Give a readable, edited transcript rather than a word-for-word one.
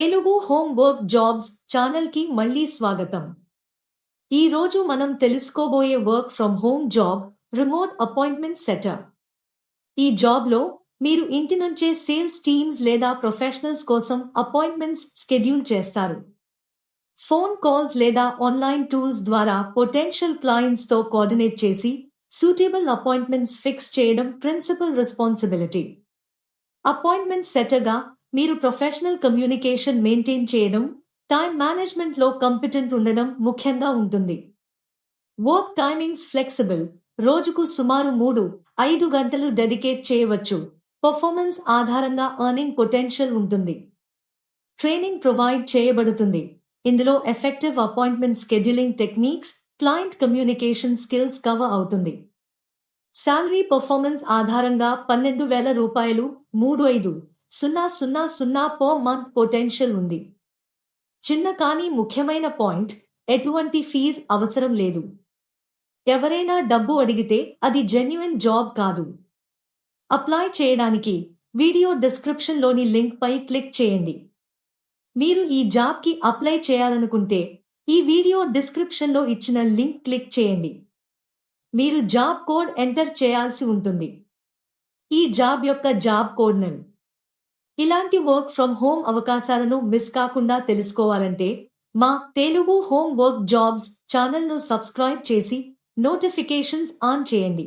Telugu home work jobs ఛానల్కి మళ్ళీ స్వాగతం. ఈ రోజు మనం తెలుసుకోబోయే work from home job remote appointment setter. ఈ జాబ్లో మీరు ఇంటి నుంచే సేల్స్ టీమ్స్ లేదా ప్రొఫెషనల్స్ కోసం అపాయింట్మెంట్స్ షెడ్యూల్ చేస్తారు. ఫోన్ కాల్స్ లేదా ఆన్లైన్ టూల్స్ ద్వారా పొటెన్షియల్ క్లయింట్స్తో కోఆర్డినేట్ చేసి సూటబుల్ అపాయింట్మెంట్స్ ఫిక్స్ చేయడం ప్రిన్సిపల్ రెస్పాన్సిబిలిటీ. అపాయింట్మెంట్ సెటర్గా మీరు ప్రొఫెషనల్ కమ్యూనికేషన్ మెయింటైన్ చేయడం, టైం మేనేజ్మెంట్లో కాంపిటెంట్ ఉండడం ముఖ్యంగా ఉంటుంది. వర్క్ టైమింగ్స్ ఫ్లెక్సిబుల్, రోజుకు సుమారు 3-5 గంటలు డెడికేట్ చేయవచ్చు. పర్ఫార్మెన్స్ ఆధారంగా ఎర్నింగ్ పొటెన్షియల్ ఉంటుంది. ట్రైనింగ్ ప్రొవైడ్ చేయబడుతుంది. ఇందులో effective appointment scheduling techniques, client communication skills cover అవుతుంది. శాలరీ పర్ఫార్మెన్స్ ఆధారంగా రూ. 12,35,000 పర్ మంత్ పొటెన్షియల్ ఉంది. చిన్న కానీ ముఖ్యమైన పాయింట్, ఎటువంటి ఫీజ్ అవసరం లేదు. ఎవరైనా డబ్బు అడిగితే అది జెన్యున్ జాబ్ కాదు. అప్లై చేయడానికి వీడియో డిస్క్రిప్షన్లోని లింక్ పై క్లిక్ చేయండి. మీరు ఈ జాబ్కి అప్లై చేయాలనుకుంటే ఈ వీడియో డిస్క్రిప్షన్లో ఇచ్చిన లింక్ క్లిక్ చేయండి. మీరు జాబ్ కోడ్ ఎంటర్ చేయాల్సి ఉంటుంది. ఈ జాబ్ యొక్క జాబ్ కోడ్ ను. ఇలాంటి వర్క్ ఫ్రమ్ హోమ్ అవకాశాలను మిస్ కాకుండా తెలుసుకోవాలంటే మా తెలుగు హోమ్ వర్క్ జాబ్స్ ఛానల్ను సబ్స్క్రైబ్ చేసి నోటిఫికేషన్స్ ఆన్ చేయండి.